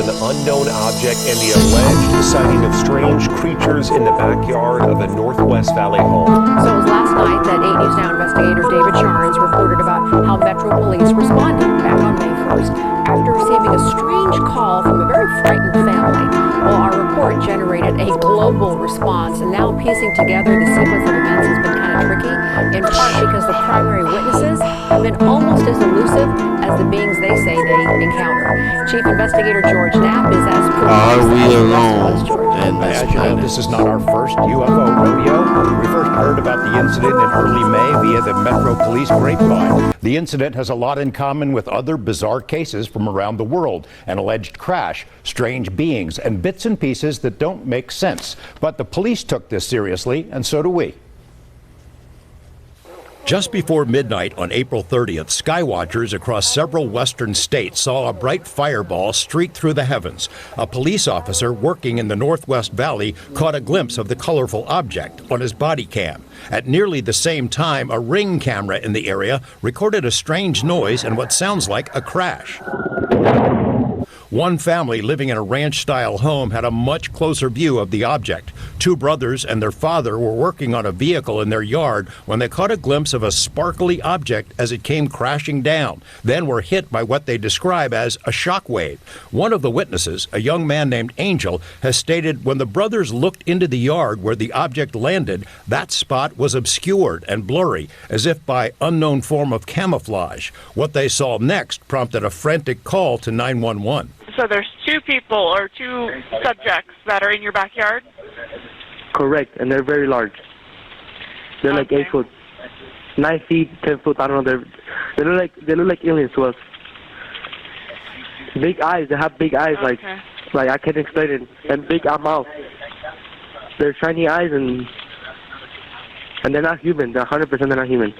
an unknown object and the alleged sighting of strange creatures in the backyard of a Northwest Valley home. So it was last night that 8 News Now investigator David Charnes reported about how Metro Police responded back on May 1st after receiving a strange call from a very frightened family. Well, our report generated a global response, and now piecing together the sequence of events has been kind of tricky, in part because the primary witnesses have been almost as elusive as the beings they say they encounter. Chief Investigator George Knapp is as Are we alone? As you know, this is not our first UFO rodeo. We first heard about the incident in early May via the Metro Police grapevine. The incident has a lot in common with other bizarre cases from around the world. An alleged crash, strange beings, and bits and pieces that don't make sense. But the police took this seriously, and so do we. Just before midnight on April 30th, skywatchers across several western states saw a bright fireball streak through the heavens. A police officer working in the Northwest Valley caught a glimpse of the colorful object on his body cam. At nearly the same time, a Ring camera in the area recorded a strange noise and what sounds like a crash. One family living in a ranch-style home had a much closer view of the object. Two brothers and their father were working on a vehicle in their yard when they caught a glimpse of a sparkly object as it came crashing down, then were hit by what they describe as a shock wave. One of the witnesses, a young man named Angel, has stated when the brothers looked into the yard where the object landed, that spot was obscured and blurry, as if by unknown form of camouflage. What they saw next prompted a frantic call to 911. So there's two people or two subjects that are in your backyard? Correct, and they're very large. They're like 8 foot, 9 feet, 10 foot. I don't know. They look like aliens to us. Big eyes. They have big eyes, like I can't explain it. And big mouth. They're shiny eyes, and they're not human. They're 100% they're not human.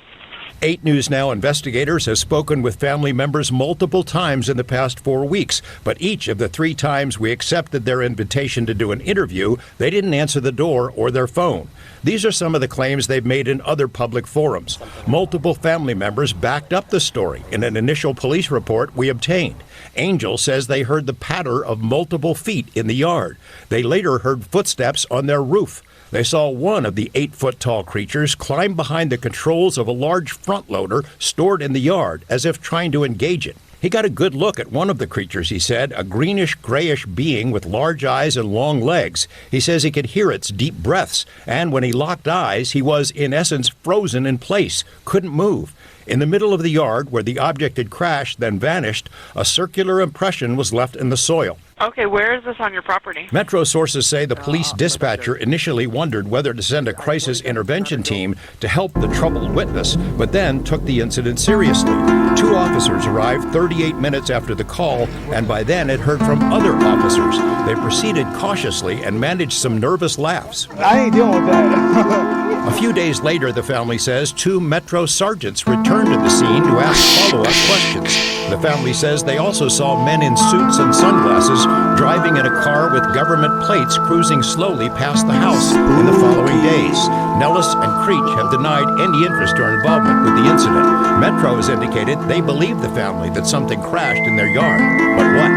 8 News Now investigators have spoken with family members multiple times in the past 4 weeks, but each of the 3 times we accepted their invitation to do an interview, they didn't answer the door or their phone. These are some of the claims they've made in other public forums. Multiple family members backed up the story in an initial police report we obtained. Angel says they heard the patter of multiple feet in the yard. They later heard footsteps on their roof. They saw one of the 8-foot-tall creatures climb behind the controls of a large front loader stored in the yard as if trying to engage it. He got a good look at one of the creatures, he said, a greenish-grayish being with large eyes and long legs. He says he could hear its deep breaths, and when he locked eyes, he was, in essence, frozen in place, couldn't move. In the middle of the yard, where the object had crashed, then vanished, a circular impression was left in the soil. Okay, where is this on your property? Metro sources say the police dispatcher initially wondered whether to send a crisis intervention team to help the troubled witness, but then took the incident seriously. 2 officers arrived 38 minutes after the call, and by then had heard from other officers. They proceeded cautiously and managed some nervous laughs. I ain't dealing with that. A few days later, the family says, 2 Metro sergeants returned to the scene to ask follow-up questions. The family says they also saw men in suits and sunglasses driving in a car with government plates cruising slowly past the house in the following days. Nellis and Creech have denied any interest or involvement with the incident. Metro has indicated they believe the family that something crashed in their yard. But what?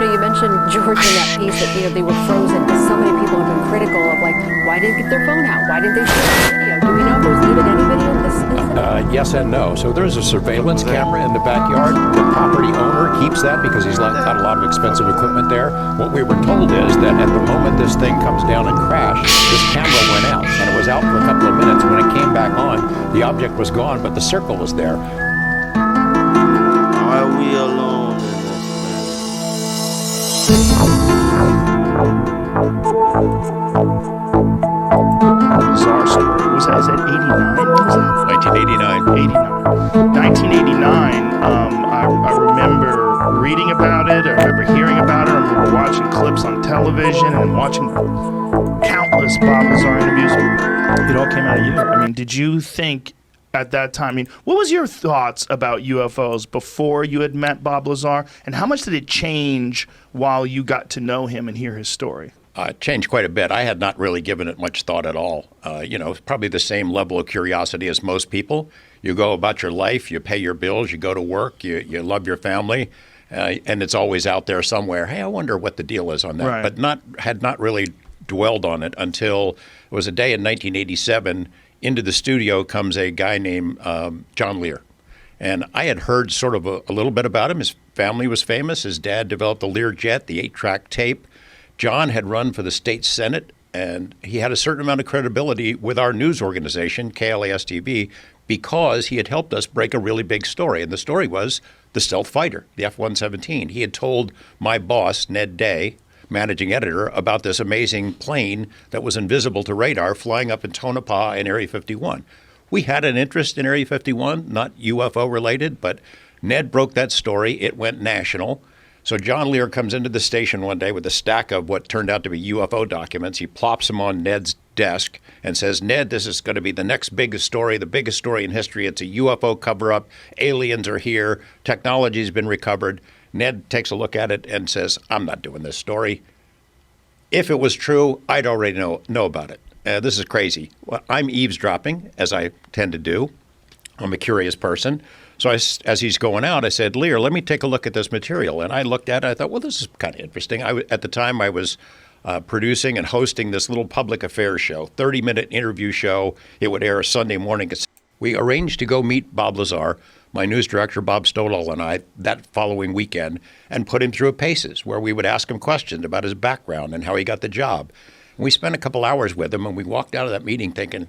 You mentioned, George, in that piece that they were frozen because so many people have been critical of, like, why didn't they get their phone out? Why didn't they shoot the video? Do we know if there's even any video of this incident? Yes and no. So there's a surveillance camera in the backyard. The property owner keeps that because he's got a lot of expensive equipment there. What we were told is that at the moment this thing comes down and crashed, this camera went out, and it was out for a couple of minutes. When it came back on, the object was gone, but the circle was there. Are we alone? Bizarre story. Was that 89? 1989. I remember reading about it. I remember hearing about it. I remember watching clips on television and watching countless Bob Lazar interviews. It all came out of you. I mean, did you think at that time, what was your thoughts about UFOs before you had met Bob Lazar, and how much did it change while you got to know him and hear his story? It changed quite a bit. I had not really given it much thought at all. Probably the same level of curiosity as most people. You go about your life, you pay your bills, you go to work, you love your family, and it's always out there somewhere. Hey, I wonder what the deal is on that. Right. But had not really dwelled on it until it was a day in 1987. Into the studio comes a guy named John Lear. And I had heard sort of a little bit about him. His family was famous. His dad developed the Lear jet, the 8-track tape. John had run for the state senate, and he had a certain amount of credibility with our news organization, KLAS-TV, because he had helped us break a really big story. And the story was the stealth fighter, the F-117. He had told my boss, Ned Day, managing editor, about this amazing plane that was invisible to radar flying up in Tonopah in Area 51. We had an interest in Area 51, not UFO related, but Ned broke that story. It went national. So John Lear comes into the station one day with a stack of what turned out to be UFO documents. He plops them on Ned's desk and says, Ned, this is going to be the next biggest story, the biggest story in history. It's a UFO cover-up. Aliens are here. Technology's been recovered. Ned takes a look at it and says, I'm not doing this story. If it was true, I'd already know about it. This is crazy. Well, I'm eavesdropping, as I tend to do. I'm a curious person. So as he's going out, I said, Lear, let me take a look at this material. And I looked at it. I thought, well, this is kind of interesting. At the time, I was producing and hosting this little public affairs show, 30-minute interview show. It would air Sunday morning. We arranged to go meet Bob Lazar, my news director, Bob Stolall, and I, that following weekend, and put him through a paces where we would ask him questions about his background and how he got the job. And we spent a couple hours with him, and we walked out of that meeting thinking,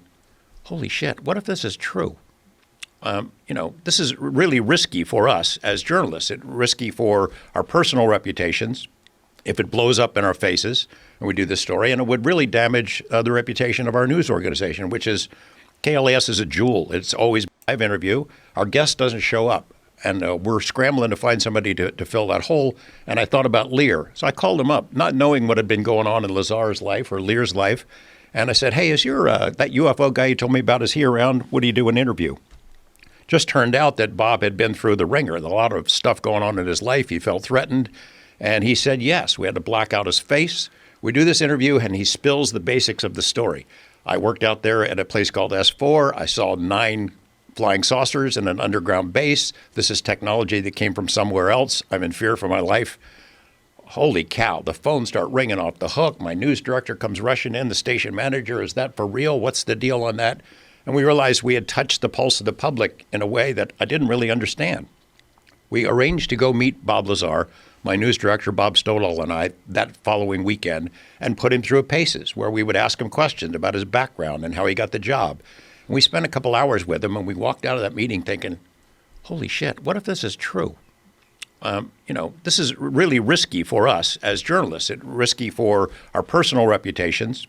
holy shit, what if this is true? This is really risky for us as journalists. It's risky for our personal reputations if it blows up in our faces and we do this story, and it would really damage the reputation of our news organization, which is KLAS is a jewel. It's always a live interview. Our guest doesn't show up, and we're scrambling to find somebody to fill that hole. And I thought about Lear. So I called him up, not knowing what had been going on in Lazar's life or Lear's life. And I said, hey, is your that UFO guy you told me about, is he around? Would he do an interview? Just turned out that Bob had been through the ringer. A lot of stuff going on in his life. He felt threatened. And he said yes. We had to black out his face. We do this interview, and he spills the basics of the story. I worked out there at a place called S4. I saw 9 flying saucers in an underground base. This is technology that came from somewhere else. I'm in fear for my life. Holy cow, the phones start ringing off the hook. My news director comes rushing in, the station manager. Is that for real? What's the deal on that? And we realized we had touched the pulse of the public in a way that I didn't really understand. We arranged to go meet Bob Lazar, my news director, Bob Stolall, and I, that following weekend, and put him through a paces where we would ask him questions about his background and how he got the job. And we spent a couple hours with him, and we walked out of that meeting thinking, holy shit, what if this is true? This is really risky for us as journalists. It's risky for our personal reputations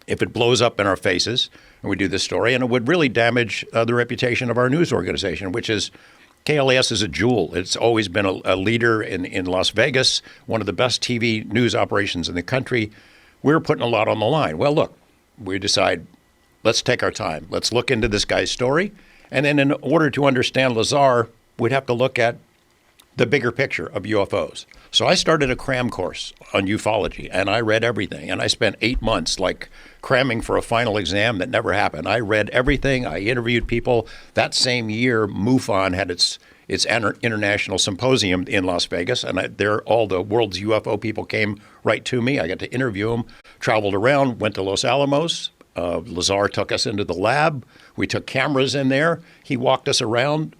if it blows up in our faces and we do this story, and it would really damage the reputation of our news organization, which is KLAS is a jewel. It's always been a leader in Las Vegas, one of the best TV news operations in the country. We're putting a lot on the line. Well, look, we decide, let's take our time. Let's look into this guy's story. And then in order to understand Lazar, we'd have to look at the bigger picture of UFOs. So I started a cram course on ufology, and I read everything. And I spent 8 months like cramming for a final exam that never happened. I read everything. I interviewed people. That same year, MUFON had its international symposium in Las Vegas, and there all the world's UFO people came right to me. I got to interview them, traveled around, went to Los Alamos. Lazar took us into the lab. We took cameras in there. He walked us around.